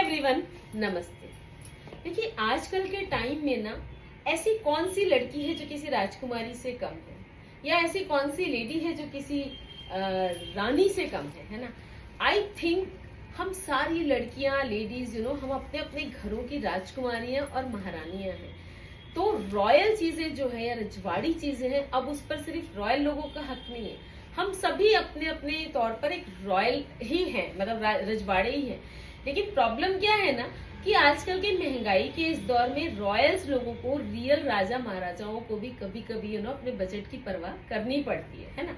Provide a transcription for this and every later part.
Everyone, नमस्ते। देखिए, आजकल के टाइम में ना ऐसी कौन सी लड़की है जो किसी राजकुमारी से कम है, या ऐसी कौन सी लेडी है जो किसी रानी से कम है ना। आई थिंक हम सारी लड़कियां, लेडीज हम अपने अपने घरों की राजकुमारियां और महारानियां हैं। तो रॉयल चीजें जो है या रजवाड़ी चीजें हैं, अब उस पर सिर्फ रॉयल लोगों का हक नहीं है। हम सभी अपने अपने तौर पर एक रॉयल ही हैं, मतलब रजवाड़े ही हैं। लेकिन प्रॉब्लम क्या है ना कि आजकल की महंगाई के इस दौर में रॉयल्स लोगों को, रियल राजा महाराजाओं को भी कभी कभी अपने बजट की परवाह करनी पड़ती है ना।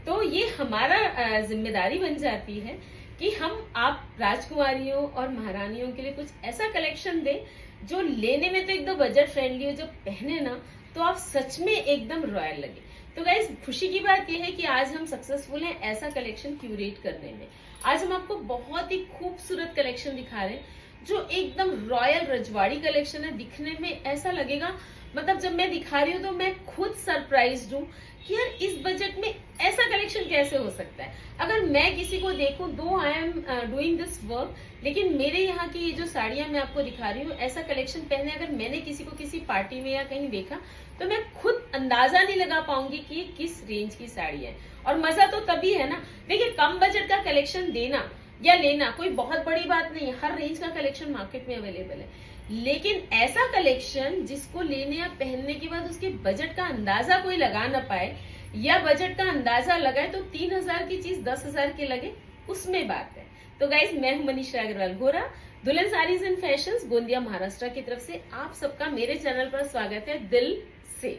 तो ये हमारा जिम्मेदारी बन जाती है कि हम आप राजकुमारियों और महारानियों के लिए कुछ ऐसा कलेक्शन दें जो लेने में तो एकदम बजट फ्रेंडली हो, जब पहने ना तो आप सच में एकदम रॉयल लगे। तो गाइस, खुशी की बात यह है कि आज हम सक्सेसफुल हैं ऐसा कलेक्शन क्यूरेट करने में। आज हम आपको बहुत ही खूबसूरत कलेक्शन दिखा रहे हैं जो एकदम रॉयल रजवाड़ी कलेक्शन है। दिखने में ऐसा लगेगा, मतलब जब मैं दिखा रही हूँ तो मैं खुद सरप्राइज्ड हूँ कि यार इस बजट में ऐसा कलेक्शन कैसे हो सकता है। अगर मैं किसी को देखूं, दो I am doing this work, लेकिन मेरे यहाँ की ये जो साड़ियां मैं आपको दिखा रही हूँ, ऐसा कलेक्शन पहने अगर मैंने किसी को किसी पार्टी में या कहीं देखा तो मैं खुद अंदाजा नहीं लगा पाऊंगी कि ये किस रेंज की साड़ी है। और मजा तो तभी है ना। देखिए, कम बजट का कलेक्शन देना या लेना कोई बहुत बड़ी बात नहीं है, हर रेंज का कलेक्शन मार्केट में अवेलेबल है। लेकिन ऐसा कलेक्शन जिसको लेने या पहनने के बाद उसके बजट का अंदाजा कोई लगा ना पाए, या बजट का अंदाजा लगाए तो 3,000 की चीज 10,000 की लगे, उसमें बात है। तो गाइज, मैं हूं मनीषा अग्रवाल गोरा, दुल्हन saris and fashions, Gondia, Maharashtra की तरफ से आप सबका मेरे चैनल पर स्वागत है दिल से।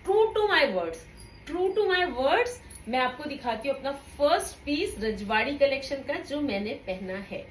ट्रू टू माई वर्ड्स, मैं आपको दिखाती हूँ अपना फर्स्ट पीस रजवाड़ी कलेक्शन का जो मैंने पहना है।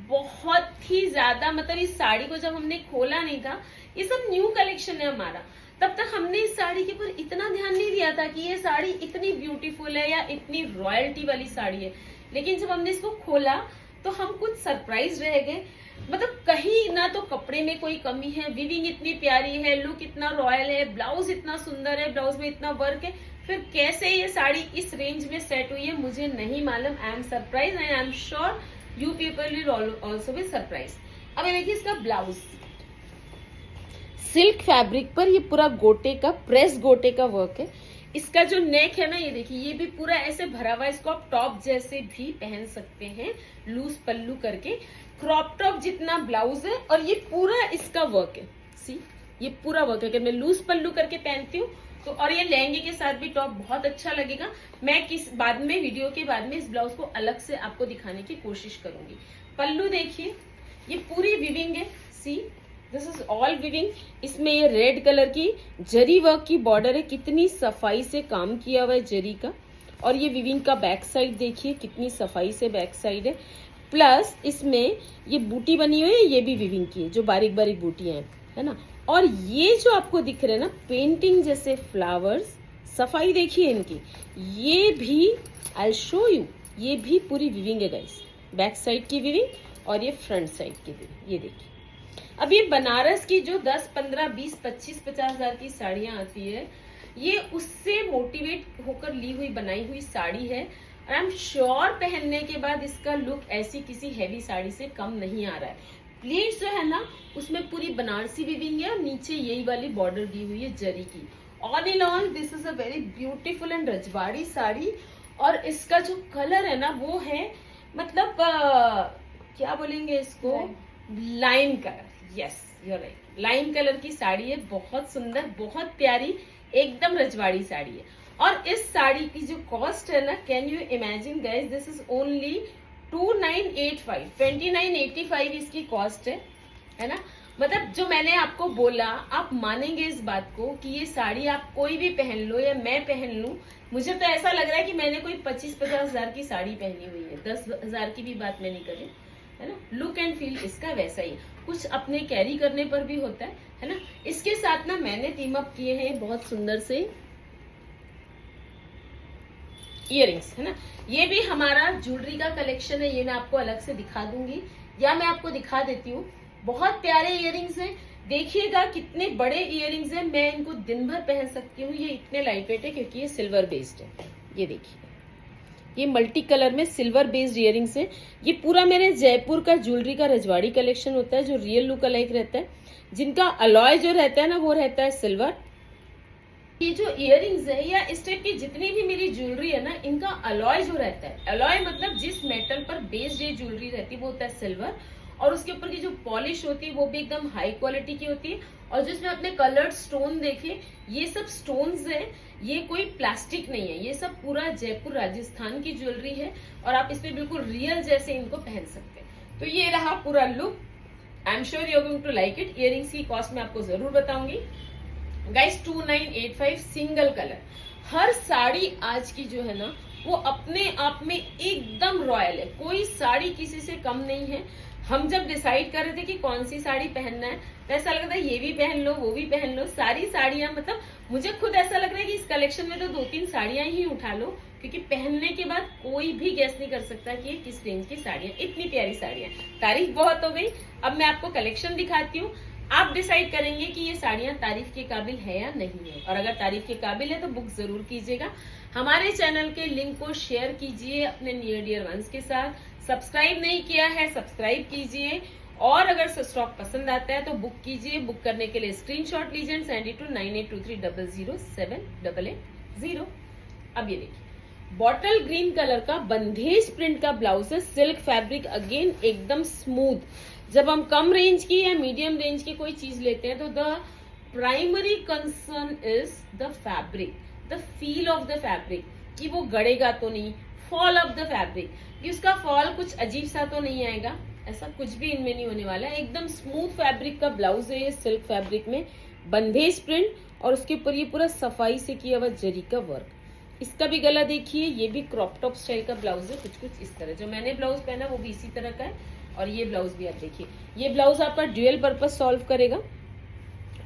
बहुत ही ज्यादा, मतलब इस साड़ी को जब हमने खोला नहीं था, ये सब न्यू कलेक्शन है हमारा, तब तक हमने इस साड़ी के ऊपर इतना ध्यान नहीं दिया था कि ये साड़ी इतनी ब्यूटीफुल है या इतनी रॉयल्टी वाली साड़ी है। लेकिन जब हमने इसको खोला तो हम कुछ सरप्राइज रह गए। मतलब कहीं ना तो कपड़े में कोई कमी है, विविंग इतनी प्यारी है, लुक इतना रॉयल है, ब्लाउज इतना सुंदर है, ब्लाउज में इतना वर्क है, फिर कैसे ये साड़ी इस रेंज में सेट हुई है मुझे नहीं मालूम। I am surprise and I am sure you people will also be surprise. अब ये देखिए, इसका ब्लाउज सिल्क फैब्रिक पर ये पूरा गोटे का, प्रेस गोटे का वर्क है। इसका जो नेक है ना, ये देखिए, ये भी पूरा ऐसे भरा हुआ है। इसको आप टॉप जैसे भी पहन सकते हैं, लूज पल्लू करके, क्रॉप टॉप जितना ब्लाउज है, और ये पूरा इसका वर्क है। सी, ये पूरा वर्क है कि मैं लूज पल्लू करके पहनती हूँ तो, और ये लहंगे के साथ भी टॉप बहुत अच्छा लगेगा। मैं बाद में वीडियो के बाद में इस ब्लाउज को अलग से आपको दिखाने की कोशिश करूंगी। पल्लू देखिए, ये पूरी विविंग है। सी, दिस इज ऑल विविंग। इसमें ये रेड कलर की जरी वर्क की बॉर्डर है, कितनी सफाई से काम किया हुआ है जरी का। और ये विविंग का बैक साइड देखिए, कितनी सफाई से बैक साइड है। प्लस इसमें ये बूटी बनी हुई है, ये भी विविंग की है, जो बारीक बारीक बूटियां है ना। और ये जो आपको दिख रहे हैं ना पेंटिंग जैसे फ्लावर्स, सफाई देखिए इनकी, ये भी आई शो यू, ये भी पूरी विविंग है गाइस। बैक साइड की विविंग और ये फ्रंट साइड की विविंग, ये देखिए। अब ये बनारस की जो 10, 15, 20, 25, 50 हजार की साड़ियां आती है, ये उससे मोटिवेट होकर ली हुई बनाई हुई साड़ी है। और आई एम श्योर पहनने के बाद इसका लुक ऐसी किसी हैवी साड़ी से कम नहीं आ रहा है। प्लेट्स जो है ना, उसमें पूरी बनारसी विविंग है और नीचे यही वाली बॉर्डर दी हुई है जरी की। All in all this is a very beautiful and rajwadi sari. और इसका जो कलर है ना, वो है मतलब क्या बोलेंगे इसको, lime colour. Yes, you are right, lime colour की साड़ी है, बहुत सुंदर, बहुत प्यारी, एकदम रजवाड़ी साड़ी है। और इस साड़ी की जो कॉस्ट है ना, can you imagine guys, this is only 2985 इसकी कॉस्ट है ना। मतलब जो मैंने आपको बोला, आप मानेंगे इस बात को कि ये साड़ी आप कोई भी पहन लो या मैं पहन लूं, मुझे तो ऐसा लग रहा है कि मैंने कोई 25-50 हजार की साड़ी पहनी हुई है। 10,000 की भी बात मैं नहीं कर रही, है ना। लुक एंड फील इसका वैसा ही, कुछ अपने कैरी करने पर भी होता है ना। इसके साथ ना मैंने टीम अप किए हैं बहुत सुंदर से इयररिंग्स, है ना। ये भी हमारा ज्वेलरी का कलेक्शन है, ये मैं आपको अलग से दिखा दूंगी, या मैं आपको दिखा देती हूँ। बहुत प्यारे इयररिंग्स हैं, देखिएगा कितने बड़े इयररिंग्स हैं। मैं इनको दिन भर पहन सकती हूँ, ये इतने लाइट वेट है क्योंकि ये सिल्वर बेस्ड है। ये देखिए, ये मल्टी कलर में सिल्वर बेस्ड इयरिंग्स है। ये पूरा मेरे जयपुर का ज्वेलरी का रजवाड़ी कलेक्शन होता है जो रियल लुक अलाइक रहता है, जिनका अलॉय जो रहता है ना वो रहता है सिल्वर। ये जो इयरिंग्स है या इस टाइप की जितनी भी मेरी ज्वेलरी है ना, इनका अलॉय जो रहता है, अलॉय मतलब जिस मेटल पर बेस्ड ये ज्वेलरी रहती है वो होता है सिल्वर, और उसके ऊपर की जो पॉलिश होती है वो भी एकदम हाई क्वालिटी की होती है। और जिसमें आपने कलर्ड स्टोन देखे, ये सब स्टोन्स है, ये कोई प्लास्टिक नहीं है, ये सब पूरा जयपुर राजस्थान की ज्वेलरी है और आप इसमें बिल्कुल रियल जैसे इनको पहन सकते हैं। तो ये रहा पूरा look. I am sure you are going to like it. Earrings की कॉस्ट मैं आपको जरूर बताऊंगी गाइस। 2985 single colour. हर साड़ी आज की जो है ना वो अपने आप में एकदम रॉयल है, कोई साड़ी किसी से कम नहीं है। हम जब डिसाइड कर रहे थे कि कौन सी साड़ी पहनना है तो ऐसा लग रहा था ये भी पहन लो वो भी पहन लो, सारी साड़ियां, मतलब मुझे खुद ऐसा लग रहा है कि इस कलेक्शन में तो 2-3 साड़ियां ही उठा लो, क्योंकि पहनने के बाद कोई भी गेस नहीं कर सकता कि ये किस रेंज की साड़ियां। इतनी प्यारी साड़ियां। तारीफ बहुत हो गई, अब मैं आपको कलेक्शन दिखाती हूँ। आप डिसाइड करेंगे कि ये साड़ियां तारीफ के काबिल है या नहीं है, और अगर तारीफ के काबिल है तो बुक जरूर कीजिएगा। हमारे चैनल के लिंक को शेयर कीजिए अपने नियर डियर वंस के साथ। सब्सक्राइब नहीं किया है सब्सक्राइब कीजिए, और अगर स्टॉक पसंद आता है तो बुक कीजिए। बुक करने के लिए स्क्रीनशॉट लीजिए एंड सेंड इट टू 9823007880। अब ये देखिए, बॉटल ग्रीन कलर का बंधेज प्रिंट का ब्लाउज है, सिल्क फैब्रिक, अगेन एकदम स्मूथ। जब हम कम रेंज की या मीडियम रेंज की कोई चीज लेते हैं तो the primary concern is the fabric, the feel of the fabric, कि वो गड़ेगा तो नहीं, फॉल ऑफ द फैब्रिक कि उसका फॉल कुछ अजीब सा तो नहीं आएगा, ऐसा कुछ भी इनमें नहीं होने वाला है। एकदम स्मूथ फैब्रिक का ब्लाउज है ये, सिल्क फैब्रिक में बंधेज प्रिंट, और उसके ऊपर ये पूरा सफाई से किया हुआ जरी का वर्क। इसका भी गला देखिए, ये भी क्रॉप टॉप स्टाइल का ब्लाउज है, कुछ कुछ इस तरह। जो मैंने ब्लाउज पहना वो भी इसी तरह का है, और ये ब्लाउज भी आप देखिए। ये ब्लाउज आपका ड्यूअल पर्पस सॉल्व करेगा।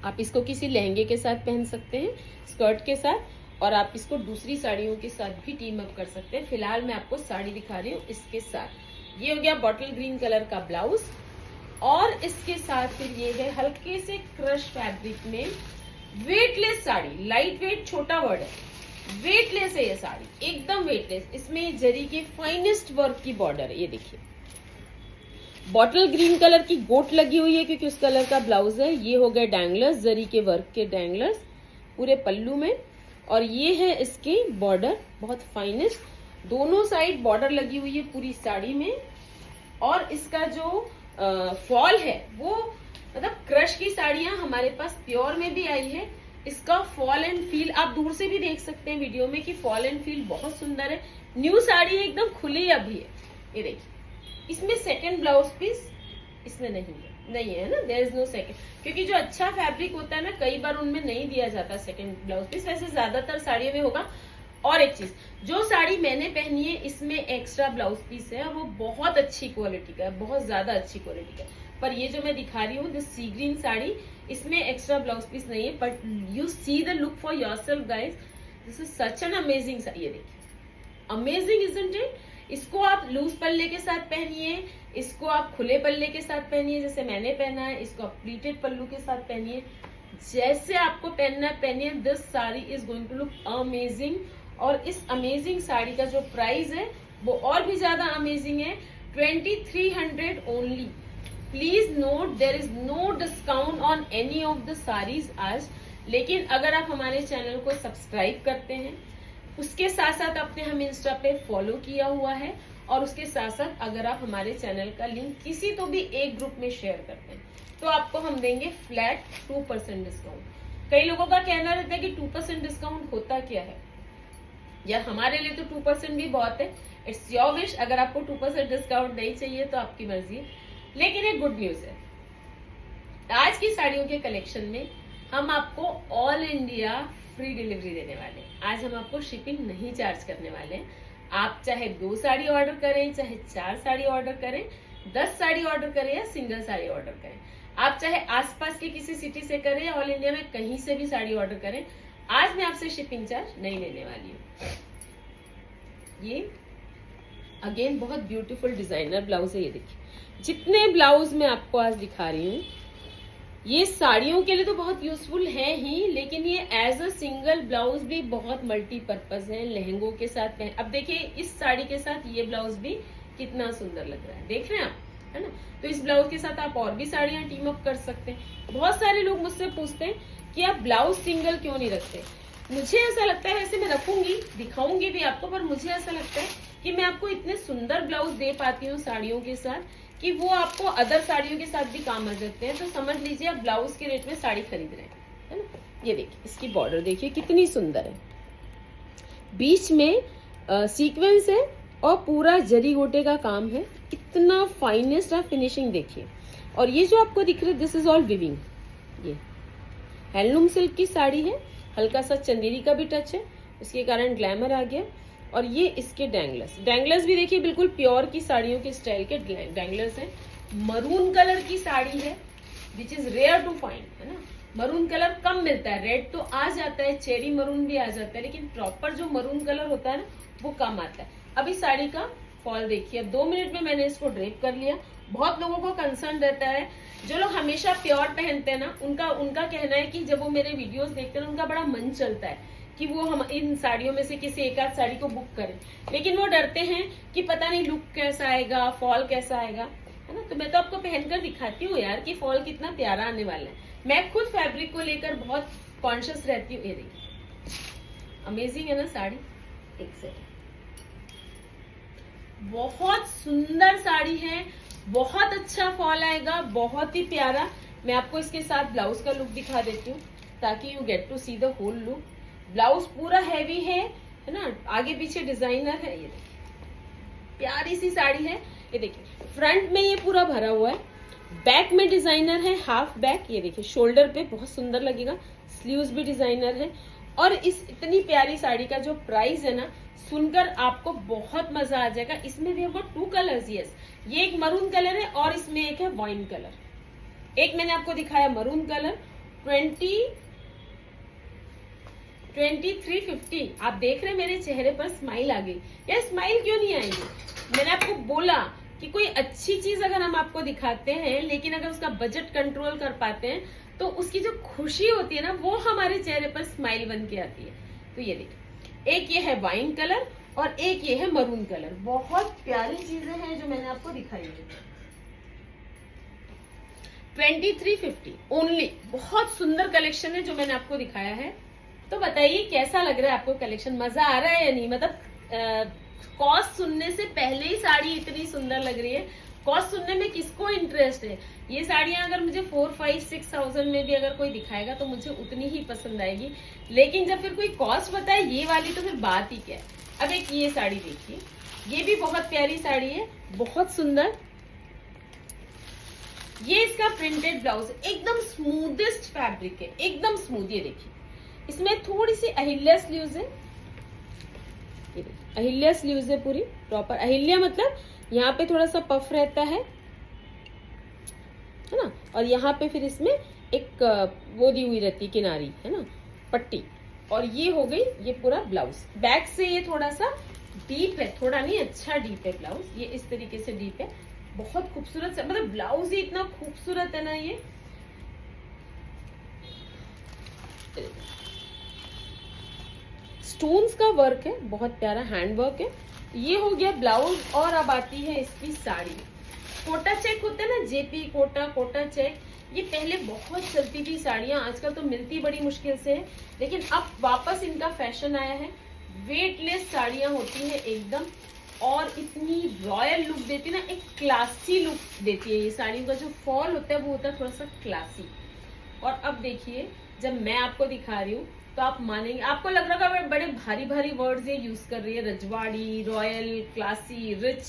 आप इसको किसी लहंगे के साथ पहन सकते हैं, स्कर्ट के साथ, और आप इसको दूसरी साड़ियों के साथ भी टीम अप कर सकते हैं। फिलहाल मैं आपको साड़ी दिखा रही हूँ इसके साथ। ये हो गया बॉटल ग्रीन कलर का ब्लाउज, और इसके साथ फिर ये है हल्के से क्रश फैब्रिक में वेटलेस साड़ी। लाइट वेट छोटा वर्ड है, वेटलेस है ये साड़ी, एकदम वेटलेस। इसमें जरी के फाइनेस्ट वर्क की बॉर्डर है, ये देखिए। बॉटल ग्रीन कलर की गोट लगी हुई है क्योंकि उस कलर का ब्लाउज है। ये हो गए डैंगलर्स, जरी के वर्क के डैंगलर्स पूरे पल्लू में, और ये है इसके बॉर्डर, बहुत फाइनेस्ट। दोनों साइड बॉर्डर लगी हुई है पूरी साड़ी में, और इसका जो फॉल है वो, मतलब क्रश की साड़ियां हमारे पास प्योर में भी आई है। इसका फॉल एंड फील आप दूर से भी देख सकते हैं वीडियो में कि फॉल एंड फील बहुत सुंदर है। न्यू साड़ी है, एकदम खुली अभी है। ये देखिए, इसमें सेकंड ब्लाउज पीस इसमें नहीं है ना, देयर इज नो सेकंड, क्योंकि जो अच्छा फैब्रिक होता है ना कई बार उनमें नहीं दिया जाता सेकंड ब्लाउज पीस, वैसे ज्यादातर साड़ियों में होगा। और एक चीज, जो साड़ी मैंने पहनी है इसमें एक्स्ट्रा ब्लाउज पीस है, और वो बहुत अच्छी क्वालिटी का है, बहुत ज्यादा अच्छी क्वालिटी का है। पर ये जो मैं दिखा रही हूँ दिस सी ग्रीन साड़ी, इसमें एक्स्ट्रा ब्लाउज पीस नहीं है, but you see the look for yourself guys, this is such an amazing sari. ये देखिए, अमेजिंग इजंट इट। इसको आप लूज पल्ले के साथ पहनिए, इसको आप खुले पल्ले के साथ पहनिए जैसे मैंने पहना है, इसको आप प्लीटेड पल्लू के साथ पहनिए, जैसे आपको पहनना है पहनिए। This sari is going to look amazing. और इस अमेजिंग साड़ी का जो प्राइस है वो और भी ज्यादा अमेजिंग है, 2300 only. Please note, there is no discount on any of the saris आज। लेकिन अगर आप हमारे चैनल को सब्सक्राइब करते हैं, उसके साथ साथ आपने हमें इंस्टा पे फॉलो किया हुआ है, और उसके साथ साथ अगर आप हमारे चैनल का लिंक किसी तो भी एक ग्रुप में शेयर करते हैं तो आपको हम देंगे फ्लैट 2% डिस्काउंट। कई लोगों का कहना रहता है कि 2% डिस्काउंट होता क्या है यार, हमारे लिए तो 2% भी बहुत है। इट्स योर विश, अगर आपको 2% डिस्काउंट नहीं चाहिए तो आपकी मर्जी है। लेकिन एक गुड न्यूज है, आज की साड़ियों के कलेक्शन में हम आपको ऑल इंडिया फ्री डिलीवरी देने वाले हैं। आज हम आपको शिपिंग नहीं चार्ज करने वाले हैं। आप चाहे 2 साड़ी ऑर्डर करें, चाहे 4 साड़ी ऑर्डर करें, 10 साड़ी ऑर्डर करें या सिंगल साड़ी ऑर्डर करें, आप चाहे आसपास के किसी सिटी से करें या ऑल इंडिया में कहीं से भी साड़ी ऑर्डर करें, आज मैं आपसे शिपिंग चार्ज नहीं लेने वाली हूँ। ये अगेन बहुत ब्यूटीफुल डिजाइनर ब्लाउज है। ये देखिए, जितने ब्लाउज मैं आपको आज दिखा रही हूँ ये साड़ियों के लिए तो बहुत यूजफुल है ही, लेकिन ये एज अ सिंगल ब्लाउज भी बहुत मल्टीपर्पज है। लहंगों के साथ पहन, अब देखिए इस साड़ी के साथ ये ब्लाउज भी कितना सुंदर लग रहा है, देख रहे हैं आप, है ना। तो इस ब्लाउज के साथ आप और भी साड़ियां टीम अप कर सकते हैं। बहुत सारे लोग मुझसे पूछते हैं कि आप ब्लाउज सिंगल क्यों नहीं रखते। मुझे ऐसा लगता है, वैसे मैं रखूंगी, दिखाऊंगी भी आपको, पर मुझे ऐसा लगता है कि मैं आपको इतने सुंदर ब्लाउज दे पाती हूँ साड़ियों के साथ कि वो आपको अदर साड़ियों के साथ भी काम आ जाते हैं। तो समझ लीजिए आप ब्लाउज के रेट में साड़ी खरीद रहे हैं, है ना। ये देखिए इसकी बॉर्डर देखिए कितनी सुंदर है, बीच में सीक्वेंस है और पूरा जरी गोटे का काम है, इतना फाइनेस्ट आप फिनिशिंग देखिए। और ये जो आपको दिख रहा है दिस इज ऑल विविंग, ये हैंडलूम सिल्क की साड़ी है, हल्का सा चंदेरी का भी टच है, उसके कारण ग्लैमर आ गया। और ये इसके डैंगलर्स भी देखिए बिल्कुल प्योर की साड़ियों के स्टाइल के डैंगलर्स हैं। मरून कलर की साड़ी है which is rare to find, है ना। मरून कलर कम मिलता है, रेड तो आ जाता है, चेरी मरून भी आ जाता है, लेकिन प्रॉपर जो मरून कलर होता है ना वो कम आता है। अब इस साड़ी का फॉल देखिए, अब 2 मिनट में मैंने इसको ड्रेप कर लिया। बहुत लोगों को कंसर्न रहता है, जो लोग हमेशा प्योर पहनते हैं ना, उनका कहना है कि जब वो मेरे वीडियोस देखते हैं उनका बड़ा मन चलता है कि वो हम इन साड़ियों में से किसी एक आध साड़ी को बुक करें, लेकिन वो डरते हैं कि पता नहीं लुक कैसा आएगा, फॉल कैसा आएगा, है ना। तो मैं तो आपको पहनकर दिखाती हूँ यार कि फॉल कितना प्यारा आने वाला है। मैं खुद फैब्रिक को लेकर बहुत कॉन्शियस रहती हूँ। ये देखिए अमेजिंग है ना साड़ी, एक सेकंड, बहुत सुंदर साड़ी है, बहुत अच्छा फॉल आएगा, बहुत ही प्यारा। मैं आपको इसके साथ ब्लाउज का लुक दिखा देती हूँ ताकि you get to see the whole look. Blouse पूरा हैवी है ना, आगे पीछे डिजाइनर है। ये देखिए प्यारी सी साड़ी है, ये देखिए फ्रंट में ये पूरा भरा हुआ है, बैक में डिजाइनर है, हाफ बैक। ये देखिए शोल्डर पे बहुत सुंदर लगेगा, स्लीव्स भी डिजाइनर है। और इस इतनी प्यारी साड़ी का जो प्राइस है ना, सुनकर आपको बहुत मजा आ जाएगा। इसमें भी हमको 2 कलर्स, यस, ये एक मरून कलर है और इसमें एक है वाइन कलर। एक मैंने आपको दिखाया मरून कलर 2350। आप देख रहे हैं मेरे चेहरे पर स्माइल आ गई। यार स्माइल क्यों नहीं आएगी? मैंने आपको बोला कि कोई अच्छी चीज अगर हम आपको दिखाते हैं, लेकिन अगर उसका बजट कंट्रोल कर पाते हैं तो उसकी जो खुशी होती है ना, वो हमारे चेहरे पर स्माइल बन के आती है। तो ये देखिए, एक ये है वाइन कलर और एक ये है मरून कलर। बहुत प्यारी चीजें हैं जो मैंने आपको दिखाई है। 2350 ओनली। बहुत सुंदर कलेक्शन है जो मैंने आपको दिखाया है। तो बताइए कैसा लग रहा है आपको कलेक्शन, मजा आ रहा है या नहीं? मतलब कॉस्ट सुनने से पहले ही साड़ी इतनी सुंदर लग रही है। कॉस्ट सुनने में किसको इंटरेस्ट है? ये साड़ियां अगर मुझे 4, 5, 6,000 में भी अगर कोई दिखाएगा तो मुझे उतनी ही पसंद आएगी, लेकिन जब फिर कोई कॉस्ट बताए ये वाली तो फिर बात ही क्या है। अब एक ये साड़ी देखिए, ये भी बहुत प्यारी साड़ी है, बहुत सुंदर। ये इसका प्रिंटेड ब्लाउज है, एकदम स्मूदेस्ट फैब्रिक है, एकदम स्मूथ। ये देखिए इसमें थोड़ी सी अहिल्या स्लीव्स है, ये देखिए अहिल्या स्लीव्स है पूरी प्रॉपर। अहिल्या मतलब यहाँ पे थोड़ा सा पफ रहता है ना, और यहाँ पे फिर इसमें एक वो दी हुई रहती है किनारी, है ना, पट्टी। और ये हो गई ये पूरा ब्लाउज। बैक से ये थोड़ा सा डीप है, थोड़ा नहीं अच्छा डीप है ब्लाउज, ये इस तरीके से डीप है। बहुत खूबसूरत, मतलब ब्लाउज ही इतना खूबसूरत है ना। ये स्टोन्स का वर्क है, बहुत प्यारा हैंड वर्क है। ये हो गया ब्लाउज। और अब आती है इसकी साड़ी। कोटा चेक होता है ना, जेपी कोटा, कोटा चेक, ये पहले बहुत चलती थी साड़ियां, आजकल तो मिलती बड़ी मुश्किल से है, लेकिन अब वापस इनका फैशन आया है। वेटलेस साड़ियां होती है एकदम, और इतनी रॉयल लुक देती है ना, एक क्लासी लुक देती है। ये साड़ियों का जो फॉल होता है वो होता है थोड़ा सा क्लासी। और अब देखिए जब मैं आपको दिखा रही हूँ तो आप मानेंगे, आपको लग रहा होगा बड़े भारी भारी वर्ड्स ये यूज कर रही है, रजवाड़ी, रॉयल, क्लासी, रिच।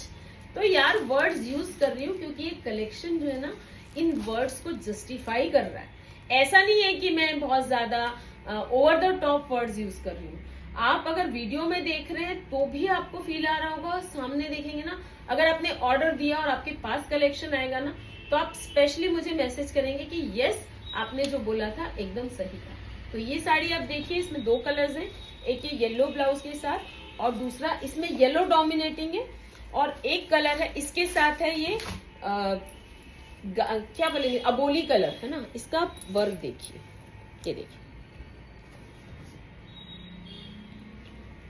तो यार वर्ड्स यूज कर रही हूँ क्योंकि ये कलेक्शन जो है ना इन वर्ड्स को जस्टिफाई कर रहा है। ऐसा नहीं है कि मैं बहुत ज्यादा over the top words use कर रही हूँ। आप अगर वीडियो में देख रहे हैं तो भी आपको फील आ रहा होगा, सामने देखेंगे ना, अगर आपने ऑर्डर दिया और आपके पास कलेक्शन आएगा ना तो आप स्पेशली मुझे मैसेज करेंगे कि यस आपने जो बोला था एकदम सही था। तो ये साड़ी आप देखिए, इसमें 2 कलर्स हैं, एक ये येलो ब्लाउज के साथ और दूसरा इसमें येलो डोमिनेटिंग है, और एक कलर है इसके साथ है ये क्या बोलेंगे, अबोली कलर है ना, इसका वर्क देखिए, ये देखिए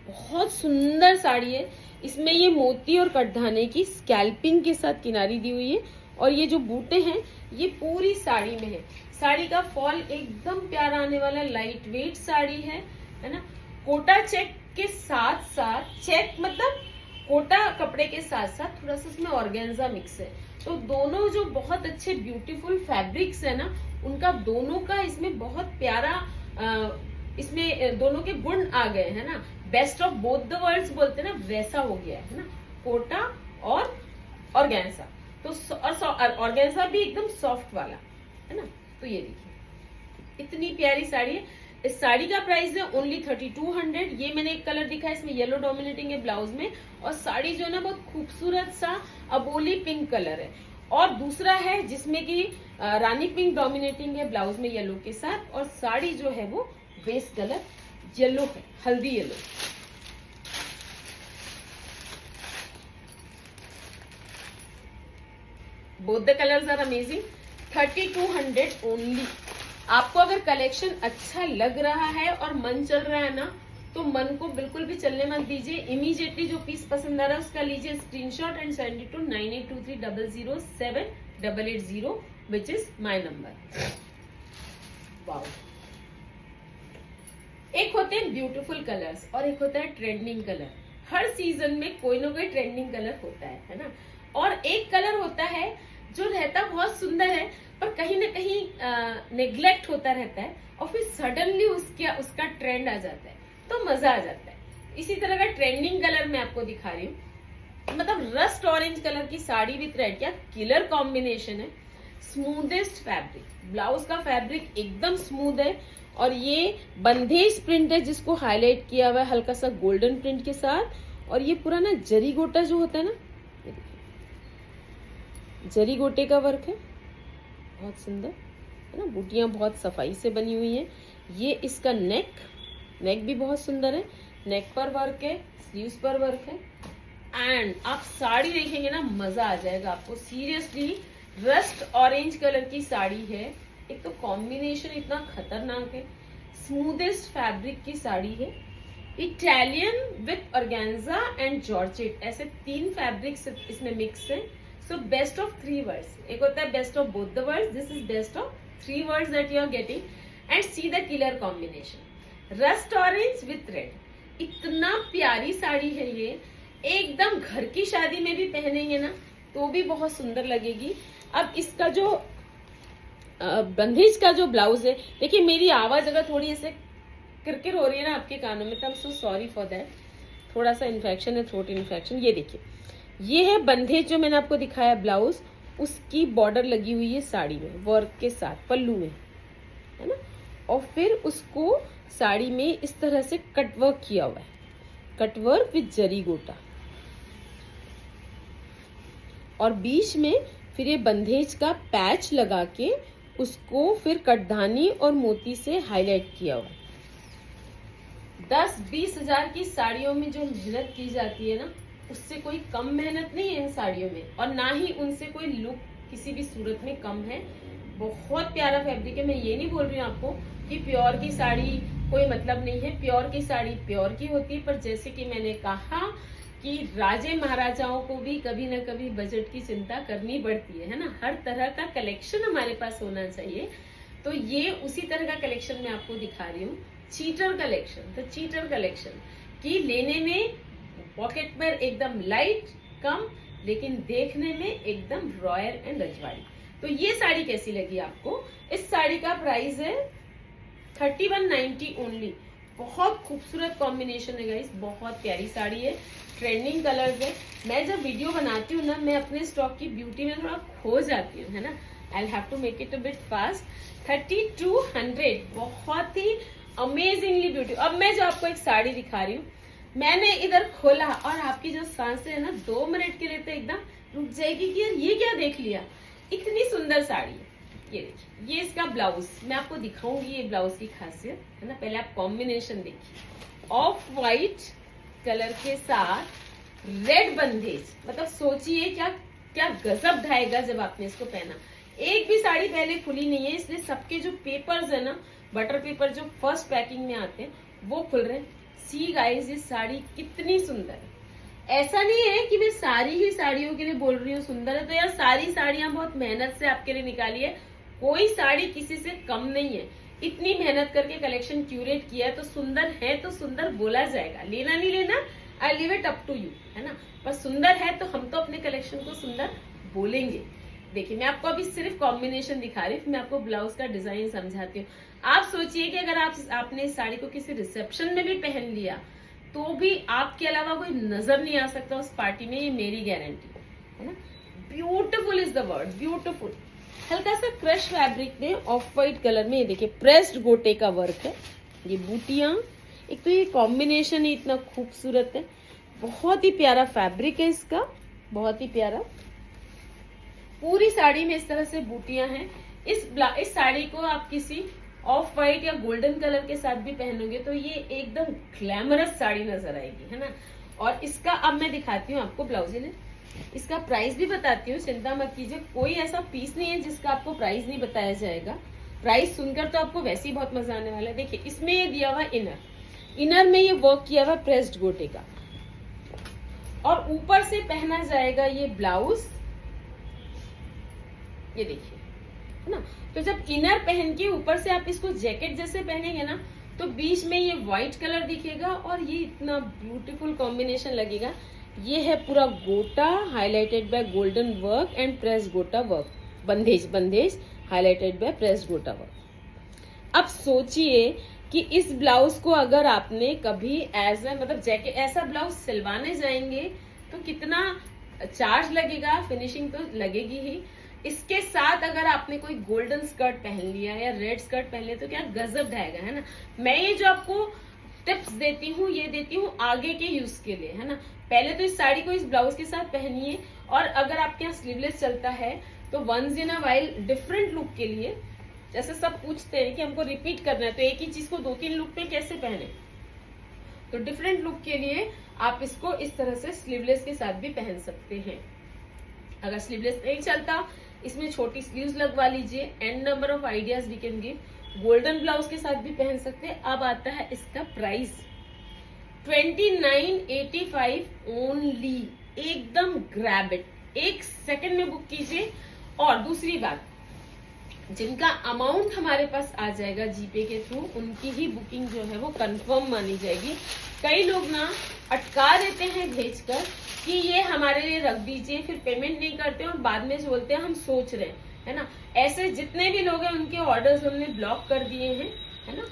बहुत सुंदर साड़ी है। इसमें ये मोती और कटधाने की स्कैल्पिंग के साथ किनारी दी हुई है और ये जो बूटे हैं ये पूरी साड़ी में है। साड़ी का फॉल एकदम प्यारा आने वाला लाइट वेट साड़ी है ना। कोटा चेक के साथ साथ, चेक मतलब कोटा कपड़े के साथ साथ थोड़ा सा इसमें ऑर्गेन्जा मिक्स है, तो दोनों जो बहुत अच्छे ब्यूटीफुल फैब्रिक्स है ना, उनका दोनों का इसमें बहुत प्यारा इसमें दोनों के गुण आ गए है ना। Best of both the worlds बोलते हैं ना, वैसा हो गया है ना, कोटा और ऑर्गेन्जा। तो और ऑर्गेन्जा भी एकदम सॉफ्ट वाला है ना। तो ये देखिए इतनी प्यारी साड़ी है। इस साड़ी का प्राइस है ओनली 3200। ये मैंने एक कलर दिखा है, इसमें येलो डोमिनेटिंग है ब्लाउज में, और साड़ी जो है ना बहुत खूबसूरत सा अबोली पिंक कलर है। और दूसरा है जिसमें कि रानी पिंक डोमिनेटिंग है ब्लाउज में येलो के साथ, और साड़ी जो है वो बेस कलर येलो है, हल्दी yellow. Both the colours are amazing. 3200 only. आपको अगर कलेक्शन अच्छा लग रहा है और मन चल रहा है ना, तो मन को बिल्कुल भी चलने मत दीजिए। इमीडिएटली जो पीस पसंद आ रहा है उसका लीजिए screenshot and send it to 9823007880 which is my number. Wow. एक होते हैं ब्यूटीफुल कलर्स और एक होता है ट्रेंडिंग कलर। हर सीजन में कोई ना कोई ट्रेंडिंग कलर होता है ना। और एक कलर होता है जो रहता बहुत सुंदर है पर कहीं ना कहीं नेग्लेक्ट होता रहता है, और फिर सडनली उसका ट्रेंड आ जाता है तो मजा आ जाता है। इसी तरह का ट्रेंडिंग कलर मैं आपको दिखा रही हूँ। मतलब रस्ट ऑरेंज कलर की साड़ी विथ रेड, क्या किलर कॉम्बिनेशन है। स्मूदेस्ट फैब्रिक, ब्लाउज का फैब्रिक एकदम स्मूथ है, और ये बंदेज प्रिंट है जिसको हाईलाइट किया हुआ है हल्का सा गोल्डन प्रिंट के साथ। और ये पूरा ना जरी गोटा जो होता है ना, जरी गोटे का वर्क है, बहुत सुंदर है ना। बूटियां बहुत सफाई से बनी हुई हैं। ये इसका नेक भी बहुत सुंदर है, नेक पर वर्क है, स्लीव्स पर वर्क है। एंड आप साड़ी देखेंगे ना मजा आ जाएगा आपको। सीरियसली रस्ट ऑरेंज कलर की साड़ी है, एक तो कॉम्बिनेशन इतना खतरनाक है, स्मूदेस्ट फैब्रिक की साड़ी है, Italian with organza and georgette, ऐसे 3 फैब्रिक्स इसमें मिक्स है। So best of 3 words. एक होता है best of both the words, this is best of 3 words that you are getting. And see the colour combination, rust orange with red. इतना प्यारी साड़ी है ये, एकदम घर की शादी में भी पहनेंगे ना तो भी बहुत सुंदर लगेगी। अब इसका जो बंदेज का जो ब्लाउज है, देखिए मेरी आवाज अगर थोड़ी ऐसे किरकिर हो रही है ना आपके कानों में, तो I am so sorry for that. थोड़ा सा इन्फेक्शन है, थ्रोट इन्फेक्शन। ये देखिए ये है बंदेज जो मैंने आपको दिखाया ब्लाउज, उसकी बॉर्डर लगी हुई है साड़ी में वर्क के साथ पल्लू में, है ना। और फिर उसको साड़ी में इस तरह से कटवर्क किया हुआ है, कटवर्क विद जरी गोटा, और बीच में फिर ये बंदेज का पैच लगा के उसको फिर कटधानी और मोती से हाईलाइट किया हुआ है। 10-20 हजार की साड़ियों में जो मेहनत की जाती है ना, उससे कोई कम मेहनत नहीं है इन साड़ियों में, और ना ही उनसे कोई लुक किसी भी सूरत में कम है। बहुत प्यारा फैब्रिक है। मैं ये नहीं बोल रही हूँ आपको कि प्योर की साड़ी कोई मतलब नहीं है, प्योर की साड़ी प्योर की होती है, पर जैसे कि मैंने कहा कि राजे महाराजाओं को भी कभी ना कभी बजट की चिंता करनी पड़ती है ना। हर तरह का कलेक्शन हमारे पास होना चाहिए, तो ये उसी तरह का कलेक्शन मैं आपको दिखा रही हूँ। चीटर कलेक्शन, तो चीटर कलेक्शन की लेने में पॉकेट पर एकदम लाइट कम, लेकिन देखने में एकदम रॉयल एंड रजवाड़ी। तो ये साड़ी कैसी लगी आपको? इस साड़ी का प्राइस है 3190 ओनली। बहुत खूबसूरत कॉम्बिनेशन है गाइस, बहुत प्यारी साड़ी है, ट्रेंडिंग कलर्स है। मैं जब वीडियो बनाती हूँ ना, मैं अपने स्टॉक की ब्यूटी में थोड़ा खो जाती हूँ, है ना। I have to make it a bit fast. 3200, बहुत ही अमेजिंगली ब्यूटी। अब मैं जो आपको एक साड़ी दिखा रही हूँ, मैंने इधर खोला और आपकी जो सांसें है ना 2 मिनट के लिए तो एकदम रुक जाएगी कि यार ये क्या देख लिया। इतनी सुंदर साड़ी है। ये देखिए, ये इसका ब्लाउज मैं आपको दिखाऊंगी, ये ब्लाउज की खासियत है ना। पहले आप कॉम्बिनेशन देखिए, ऑफ वाइट कलर के साथ रेड बंदेज, मतलब सोचिए क्या क्या गजब ढाएगा जब आपने इसको पहना। एक भी साड़ी पहले खुली नहीं है, इसलिए सबके जो पेपर्स है ना, बटर पेपर जो फर्स्ट पैकिंग में आते हैं वो खुल रहे हैं। सी गाइस, ये साड़ी कितनी सुंदर है। ऐसा नहीं है कि मैं सारी ही साड़ियों के लिए बोल रही हूँ सुंदर है, तो यार सारी साड़ियां बहुत मेहनत से आपके लिए निकाली है, कोई साड़ी किसी से कम नहीं है। इतनी मेहनत करके कलेक्शन क्यूरेट किया है, तो सुंदर बोला जाएगा। लेना नहीं लेना, I leave it up to you, है ना। पर सुंदर है तो हम तो अपने कलेक्शन को सुंदर बोलेंगे। देखिए, मैं आपको अभी सिर्फ कॉम्बिनेशन दिखा रही हूँ, मैं आपको ब्लाउज का डिजाइन समझाती हूँ। आप सोचिए कि अगर आपने इस साड़ी को किसी रिसेप्शन में भी पहन लिया तो भी आपके अलावा कोई नजर नहीं आ सकता उस पार्टी में, ये मेरी गारंटी है ना। Beautiful is the word, beautiful. हल्का सा क्रश फैब्रिक में ऑफ व्हाइट कलर में, ये देखिए प्रेस्ड गोटे का वर्क है, ये बूटियां, एक तो ये कॉम्बिनेशन ही इतना खूबसूरत है, बहुत ही प्यारा फैब्रिक है इसका, बहुत ही प्यारा। पूरी साड़ी में इस तरह से बूटियां हैं। इस साड़ी को आप किसी ऑफ व्हाइट या गोल्डन कलर के साथ भी पहनोगे तो ये एकदम ग्लैमरस साड़ी नजर आएगी, है ना। और इसका अब मैं दिखाती हूँ आपको ब्लाउज ने, इसका प्राइस भी बताती हूँ, चिंता मत कीजिए। कोई ऐसा पीस नहीं है जिसका आपको प्राइस नहीं बताया जाएगा। प्राइस सुनकर तो आपको वैसे ही बहुत मजा आने वाला है। देखिए, इसमें ये दिया हुआ इनर में ये वर्क किया हुआ प्रेस्ड गोटे का, और ऊपर से पहना जाएगा ये ब्लाउज, ये देखिए, है ना। तो जब इनर पहन के ऊपर से आप इसको जैकेट जैसे पहनेंगे ना, तो बीच में ये व्हाइट कलर दिखेगा और ये इतना ब्यूटीफुल कॉम्बिनेशन लगेगा। ये है पूरा gota highlighted by golden work and press gota work, bandhej highlighted by press gota work. अब सोचिए कि इस ब्लाउज को अगर आपने कभी एज ए मतलब जैकेट ऐसा ब्लाउज सिलवाने जाएंगे तो कितना चार्ज लगेगा, फिनिशिंग तो लगेगी ही। इसके साथ अगर आपने कोई गोल्डन स्कर्ट पहन लिया या रेड स्कर्ट पहन लिया तो क्या गजब ढाएगा, है ना। मैं ये जो आपको टिप्स देती हूँ, ये देती हूँ आगे के यूज के लिए, है ना। पहले तो इस साड़ी को इस ब्लाउज के साथ पहनिए, और अगर आपके यहाँ स्लीवलेस चलता है तो once in a while different look के लिए, जैसे सब पूछते हैं कि हमको रिपीट करना है तो एक ही चीज को 2-3 लुक में कैसे पहने, तो डिफरेंट लुक के लिए आप इसको इस तरह से स्लीवलेस के साथ भी पहन सकते हैं। अगर स्लीवलेस नहीं चलता, इसमें छोटी स्लीव्स लगवा लीजिए। And number of ideas we can give. Golden blouse के साथ भी पहन सकते हैं। अब आता है इसका प्राइस 2985 ओनली, एकदम ग्रैब इट, 1 सेकंड में बुक कीजिए। और दूसरी बात, जिनका अमाउंट हमारे पास आ जाएगा जीपे के थ्रू, उनकी ही बुकिंग जो है वो कंफर्म मानी जाएगी। कई लोग ना अटका देते हैं भेजकर कि ये हमारे लिए रख दीजिए, फिर पेमेंट नहीं करते और बाद में बोलते हैं हम सोच रहे हैं, है ना। ऐसे जितने भी लोग हैं उनके ऑर्डर्स हमने ब्लॉक कर दिए हैं, है ना।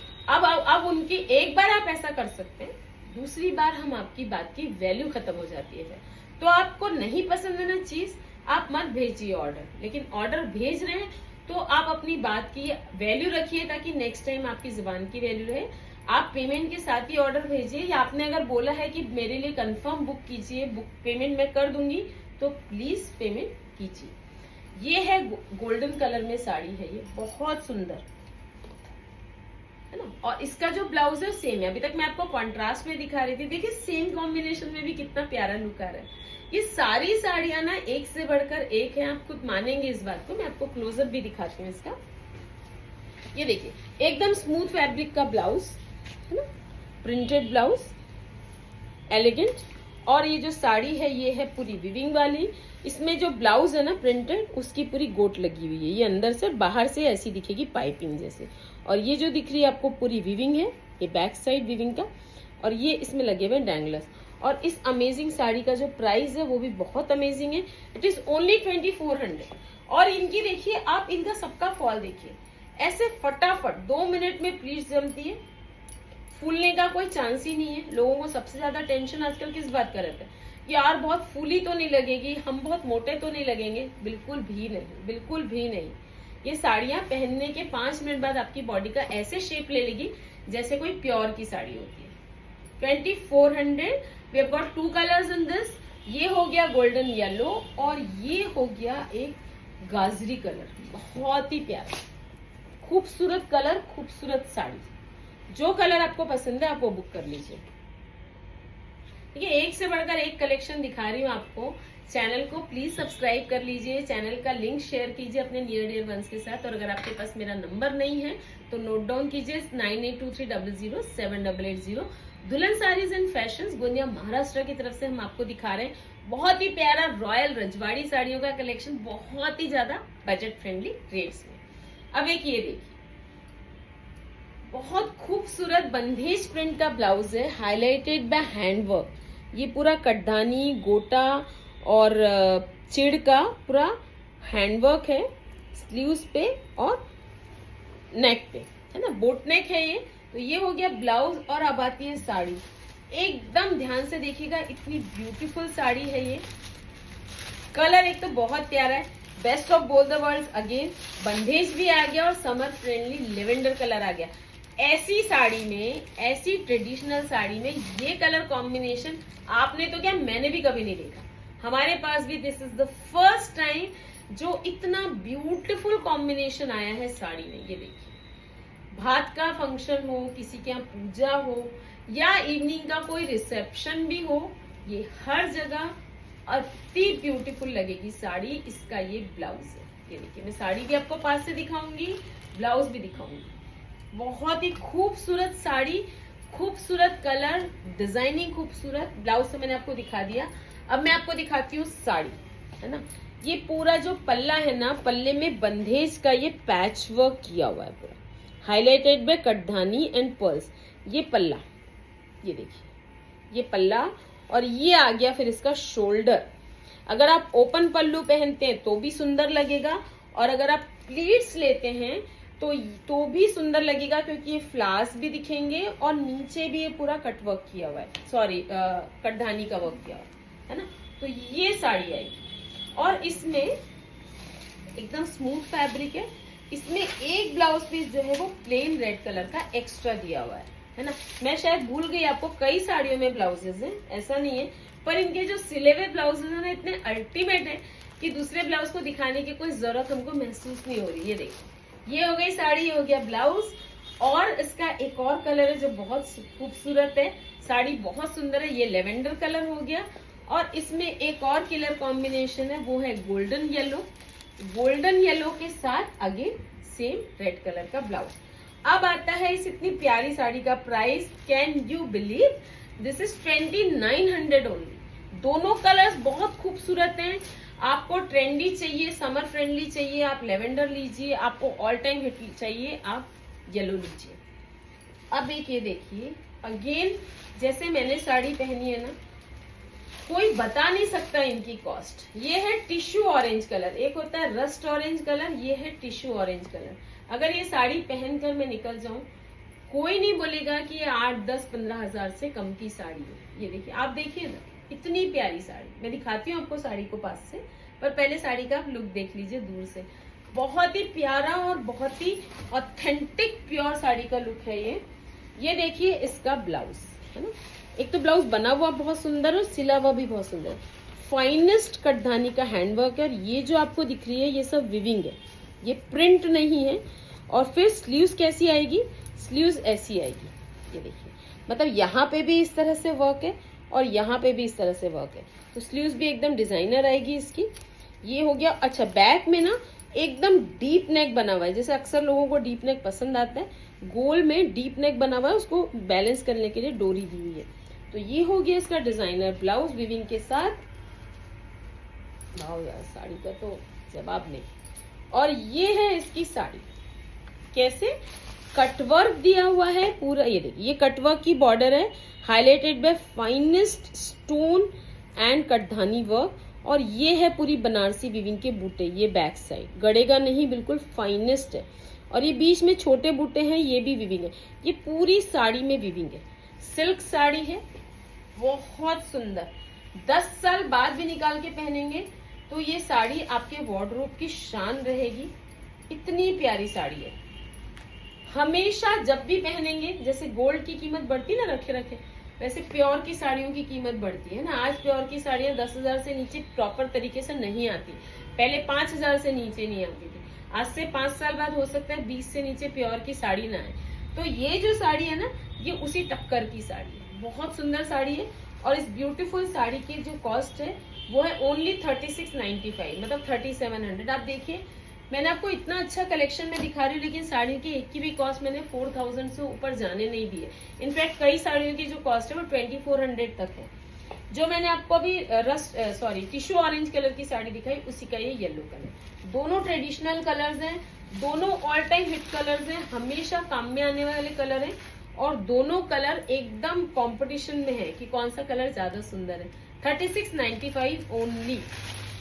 अब उनकी एक बार आप ऐसा कर सकते हैं, दूसरी बार हम आपकी बात की वैल्यू खत्म हो जाती है। तो आपको नहीं पसंद है ना चीज, आप मत भेजिए ऑर्डर, लेकिन ऑर्डर भेज रहे हैं तो आप अपनी बात की वैल्यू रखिए ताकि नेक्स्ट टाइम आपकी जुबान की वैल्यू रहे। आप पेमेंट के साथ ही ऑर्डर भेजिए, या आपने अगर बोला है कि मेरे लिए कंफर्म बुक कीजिए, पेमेंट मैं कर दूंगी, तो प्लीज पेमेंट कीजिए। ये है गोल्डन कलर में साड़ी है, ये बहुत सुंदर, है ना। और इसका जो ब्लाउज है सेम है। अभी तक मैं आपको कॉन्ट्रास्ट में दिखा रही थी, देखिए सेम कॉम्बिनेशन में भी कितना प्यारा लुक आ रहा है। ये सारी साड़ियां ना एक से बढ़कर एक है, आप खुद मानेंगे इस बात को। मैं आपको क्लोजअप भी दिखाती हूँ इसका। ये देखिए एकदम स्मूथ फैब्रिक का ब्लाउज, है ना, प्रिंटेड ब्लाउज, एलिगेंट। और ये जो साड़ी है ये है पूरी विविंग वाली। इसमें जो ब्लाउज है ना प्रिंटेड, उसकी पूरी गोट लगी हुई है। ये अंदर से बाहर से ऐसी दिखेगी पाइपिंग जैसे। और ये जो दिख रही है आपको पूरी विविंग है, ये बैक साइड विविंग का, और ये इसमें लगे हुए डैंगलर्स। और इस अमेजिंग साड़ी का जो प्राइस है वो भी बहुत अमेजिंग है, इट इज ओनली 2400। और इनकी देखिए आप, इनका सबका फॉल देखिए, ऐसे फटाफट 2 मिनट में प्लीज जमती है, फूलने का कोई चांस ही नहीं है। लोगों को सबसे ज्यादा टेंशन आजकल किस बात का रहता है, यार बहुत फूली तो नहीं लगेगी, हम बहुत मोटे तो नहीं लगेंगे। बिल्कुल भी नहीं, बिल्कुल भी नहीं। ये साड़ियां पहनने के 5 मिनट बाद आपकी बॉडी का ऐसे शेप ले लेगी जैसे कोई प्योर की साड़ी होती है। 2400। We have got 2 colours in this. ये हो गया गोल्डन येलो और ये हो गया एक गाजरी कलर, बहुत ही प्यारा खूबसूरत कलर, खूबसूरत साड़ी। जो कलर आपको पसंद है आप वो बुक कर लीजिए। देखिए एक से बढ़कर एक कलेक्शन दिखा रही हूँ आपको। चैनल को प्लीज सब्सक्राइब कर लीजिए, चैनल का लिंक शेयर कीजिए अपने नियर डियर वंस के साथ। और अगर आपके पास मेरा नंबर नहीं है तो नोट डाउन कीजिए 9823000880। दुल्हन saris and fashions Gondia Maharashtra की तरफ से हम आपको दिखा रहे हैं बहुत ही प्यारा रॉयल रजवाड़ी साड़ियों का कलेक्शन, बहुत ही ज्यादा बजट फ्रेंडली रेट्स में। अब एक ये देखिए, बहुत खूबसूरत बंदेज प्रिंट का ब्लाउज है, हाईलाइटेड बाय हैंडवर्क। ये पूरा कटधानी, गोटा और चिड़ का पूरा हैंडवर्क है स्लीव्स पे और नेक पे, है ना, बोट नेक है ये। तो ये हो गया ब्लाउज। और अब आती है साड़ी, एकदम ध्यान से देखिएगा, इतनी ब्यूटीफुल साड़ी है ये। कलर एक तो बहुत प्यारा है, best of both the worlds. Again बंदेज भी आ गया और समर फ्रेंडली लेवेंडर कलर आ गया। ऐसी साड़ी में, ऐसी ट्रेडिशनल साड़ी में ये कलर कॉम्बिनेशन आपने तो क्या, मैंने भी कभी नहीं देखा। हमारे पास भी this is the first time जो इतना ब्यूटीफुल कॉम्बिनेशन आया है साड़ी में। ये देखिए, भात का फंक्शन हो, किसी के यहाँ पूजा हो या इवनिंग का कोई रिसेप्शन भी हो, ये हर जगह अति ब्यूटीफुल लगेगी साड़ी। इसका ये ब्लाउज है, ये देखिए, मैं साड़ी भी आपको पास से दिखाऊंगी, ब्लाउज भी दिखाऊंगी। बहुत ही खूबसूरत साड़ी, खूबसूरत कलर, डिजाइनिंग खूबसूरत। ब्लाउज तो मैंने आपको दिखा दिया, अब मैं आपको दिखाती हूँ साड़ी, है ना। ये पूरा जो पल्ला है ना, पल्ले में बंदेज का ये पैच वर्क किया हुआ है पूरा, हाईलाइटेड बाय कटधानी एंड पर्ल्स। ये पल्ला, ये देखिए, ये पल्ला। और ये आ गया फिर इसका शोल्डर। अगर आप ओपन पल्लू पहनते हैं तो भी सुंदर लगेगा, और अगर आप प्लीट्स लेते हैं तो भी सुंदर लगेगा, क्योंकि ये फ्लावर्स भी दिखेंगे और नीचे भी ये पूरा कटवर्क किया हुआ है, सॉरी कटधानी का वर्क किया हुआ है ना। तो ये साड़ी आएगी और इसमें एकदम स्मूथ फैब्रिक है। इसमें एक ब्लाउज पीस जो है वो प्लेन रेड कलर का एक्स्ट्रा दिया हुआ है ना। मैं शायद भूल गई, आपको कई साड़ियों में ब्लाउजेज हैं, ऐसा नहीं है, पर इनके जो सिले हुए ब्लाउजेज है ना इतने अल्टीमेट है कि दूसरे ब्लाउज को दिखाने की कोई जरूरत हमको महसूस नहीं हो रही। ये देखिए, ये हो गई साड़ी, ये हो गया ब्लाउज। और इसका एक और कलर है जो बहुत खूबसूरत है, साड़ी बहुत सुंदर है, ये लेवेंडर कलर हो गया। और इसमें एक और कलर कॉम्बिनेशन है, वो है गोल्डन येलो। गोल्डन येलो के साथ आगे सेम रेड कलर का ब्लाउज। अब आता है इस इतनी प्यारी साड़ी का price. Can you believe, this is 2900 only. दोनों कलर्स बहुत खूबसूरत हैं। आपको ट्रेंडी चाहिए, समर फ्रेंडली चाहिए, आप लेवेंडर लीजिए। आपको ऑल टाइम हिट चाहिए, आप येलो लीजिए। अब एक ये देखिए, अगेन जैसे मैंने साड़ी पहनी है ना, कोई बता नहीं सकता इनकी कॉस्ट। ये है टिश्यू ऑरेंज कलर, एक होता है रस्ट ऑरेंज कलर, ये है टिश्यू ऑरेंज कलर। अगर ये साड़ी पहनकर मैं निकल जाऊं, कोई नहीं बोलेगा कि ये 8, 10, 15 हजार से कम की साड़ी है। ये देखिए, आप देखिए ना, इतनी प्यारी साड़ी। मैं दिखाती हूँ आपको साड़ी को पास से, पर पहले साड़ी का आप लुक देख लीजिए दूर से। बहुत ही प्यारा और बहुत ही ऑथेंटिक प्योर साड़ी का लुक है ये। ये देखिए इसका ब्लाउज, है ना। एक तो ब्लाउज बना हुआ बहुत सुंदर और सिला हुआ भी बहुत सुंदर, फाइनेस्ट कटधानी का हैंडवर्क है। और ये जो आपको दिख रही है ये सब विविंग है, ये प्रिंट नहीं है। और फिर स्लीव्स कैसी आएगी, स्लीव्स ऐसी आएगी, ये देखिए, मतलब यहाँ पे भी इस तरह से वर्क है और यहाँ पे भी इस तरह से वर्क है। तो स्लीव्स भी एकदम डिजाइनर आएगी इसकी। ये हो गया। अच्छा, बैक में ना एकदम डीप नेक बना हुआ है, जैसे अक्सर लोगों को डीप नेक पसंद आता है, गोल में डीप नेक बना हुआ है, उसको बैलेंस करने के लिए डोरी दी हुई है। तो ये हो गया इसका डिजाइनर ब्लाउज विविंग के साथ। वाओ यार, साड़ी का तो जवाब नहीं। और ये है इसकी साड़ी, कैसे कटवर्क दिया हुआ है पूरा। ये देखिए, ये कटवर्क की बॉर्डर है, highlighted by finest stone and कटधानी वर्क। और ये है पूरी बनारसी विविंग के बूटे। ये बैक साइड गड़ेगा नहीं, बिल्कुल फाइनेस्ट है। और ये बीच में छोटे बूटे हैं, ये भी विविंग है। ये पूरी साड़ी में विविंग है, सिल्क साड़ी है, बहुत सुंदर। 10 साल बाद भी निकाल के पहनेंगे तो ये साड़ी आपके वार्डरोब की शान रहेगी। इतनी प्यारी साड़ी है, हमेशा जब भी पहनेंगे, जैसे गोल्ड की कीमत बढ़ती ना रखे रखे, वैसे प्योर की साड़ियों की कीमत बढ़ती है ना। आज प्योर की साड़ियां 10,000 से नीचे प्रॉपर तरीके से नहीं आती, पहले 5,000 से नीचे नहीं आती थी। आज से 5 साल बाद हो सकता है 20 से नीचे प्योर की साड़ी ना आए। तो ये जो साड़ी है ना, ये उसी टक्कर की साड़ी है, बहुत सुंदर साड़ी है। और इस ब्यूटीफुल साड़ी की जो कॉस्ट है वो है ओनली 3695, मतलब 3700। आप देखिए मैंने आपको इतना अच्छा कलेक्शन में दिखा रही हूँ, लेकिन साड़ी की एक की भी कॉस्ट मैंने 4000 से ऊपर जाने नहीं दी है। इनफैक्ट कई साड़ियों की जो कॉस्ट है वो 2400 तक है। जो मैंने आपको अभी टिश्यू ऑरेंज कलर की साड़ी दिखाई, उसी का ये येलो कलर। दोनों ट्रेडिशनल कलर्स हैं, दोनों ऑल टाइम हिट कलर्स हैं, हमेशा काम में आने वाले कलर हैं, और दोनों कलर एकदम कंपटीशन में है कि कौन सा कलर ज्यादा सुंदर है। 3695 ओनली।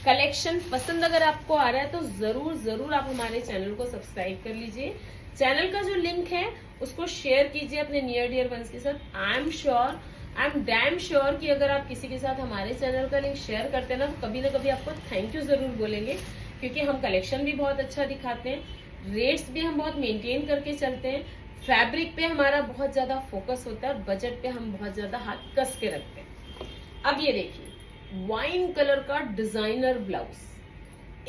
कलेक्शन पसंद अगर आपको आ रहा है तो जरूर जरूर आप हमारे चैनल को सब्सक्राइब कर लीजिए। चैनल का जो लिंक है उसको शेयर कीजिए अपने नियर डियर वंस के साथ। आई एम डैम श्योर कि अगर आप किसी के साथ हमारे चैनल का लिंक शेयर करते हैं ना, तो कभी ना कभी आपको थैंक यू जरूर बोलेंगे, क्योंकि हम कलेक्शन भी बहुत अच्छा दिखाते हैं, रेट्स भी हम बहुत मेंटेन करके चलते हैं, फैब्रिक पे हमारा बहुत ज्यादा फोकस होता है, और बजट पे हम बहुत ज्यादा हाथ कस के रखते हैं। अब ये देखिए वाइन कलर का डिजाइनर ब्लाउज,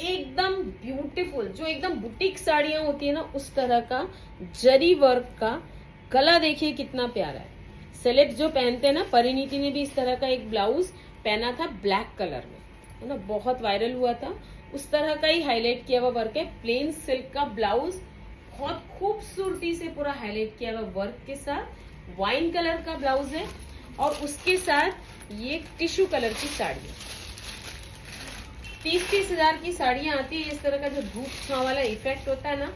एकदम ब्यूटीफुल, जो एकदम बुटीक साड़ियां होती है ना उस तरह का जरी वर्क का। गला देखिए कितना प्यारा है। सेलेब्स जो पहनते हैं ना, परिणीति ने भी इस तरह का एक ब्लाउज पहना था ब्लैक कलर में, है ना, बहुत वायरल हुआ था। उस तरह का ही हाईलाइट किया हुआ वर्क है। प्लेन सिल्क का ब्लाउज बहुत खूबसूरती से पूरा हाईलाइट किया हुआ वर्क के साथ, वाइन कलर का ब्लाउज है, और उसके साथ ये टिश्यू कलर की साड़ी है। 30-30 हजार की साड़ियां आती है, इस तरह का जो धूप छांव वाला इफेक्ट होता है ना,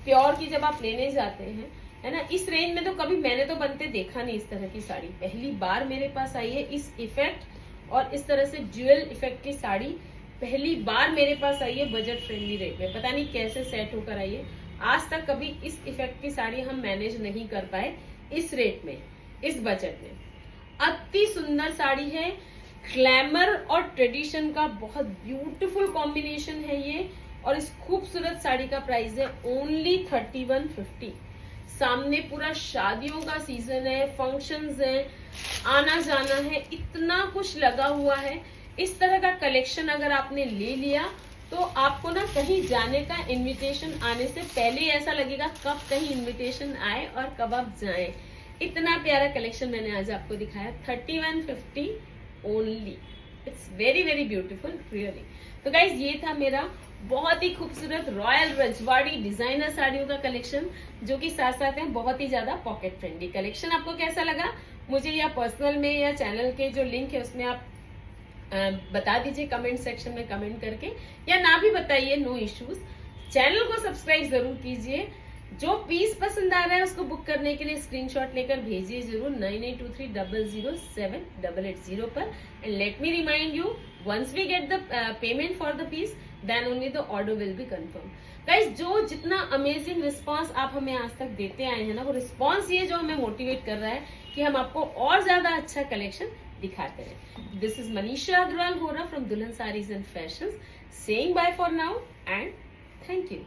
प्योर की जब आप लेने जाते हैं, है ना, इस रेंज में तो कभी मैंने तो बनते देखा नहीं इस तरह की साड़ी। पहली बार मेरे पास आई है इस इफेक्ट और इस तरह से ड्यूअल इफेक्ट की साड़ी, पहली बार मेरे पास आई है बजट फ्रेंडली रेट में। पता नहीं कैसे सेट होकर आई है, आज तक कभी इस इफेक्ट की साड़ी हम मैनेज नहीं कर पाए इस रेट में, इस बजट में। अति सुंदर साड़ी है, ग्लैमर और ट्रेडिशन का बहुत ब्यूटीफुल कॉम्बिनेशन है ये, और इस खूबसूरत साड़ी का प्राइस है ओनली 3150। सामने पूरा शादियों का सीजन है, फंक्शंस है, आना जाना है, इतना कुछ लगा हुआ है। इस तरह का कलेक्शन अगर आपने ले लिया तो आपको ना कहीं जाने का इनविटेशन आने से पहले ही ऐसा लगेगा कब कहीं इनविटेशन आए और कब आप जाएं। इतना प्यारा कलेक्शन मैंने आज आपको दिखाया, 3150 only. It's very very beautiful really. तो गाइज ये था मेरा बहुत ही खूबसूरत रॉयल रजवाड़ी डिजाइनर साड़ियों का कलेक्शन, जो कि साथ साथ है बहुत ही ज्यादा पॉकेट फ्रेंडली कलेक्शन। आपको कैसा लगा मुझे या पर्सनल में या चैनल के जो लिंक है उसमें आप बता दीजिए कमेंट सेक्शन में कमेंट करके, या ना भी बताइए, नो इश्यूज। चैनल को सब्सक्राइब जरूर कीजिए। जो पीस पसंद आ रहा है उसको बुक करने के लिए स्क्रीनशॉट लेकर भेजिए जरूर 9823007880 पर। And let me remind you, once we get the payment for the piece then only the order will be confirm. Guys, जो जितना अमेजिंग रिस्पांस आप हमें आज तक देते आए हैं ना, वो रिस्पांस ये जो हमें मोटिवेट कर रहा है कि हम आपको और ज्यादा अच्छा कलेक्शन दिखाते हैं। This is Manisha Agarwal Hora from Dulhan saris and fashions, saying bye for now and thank you.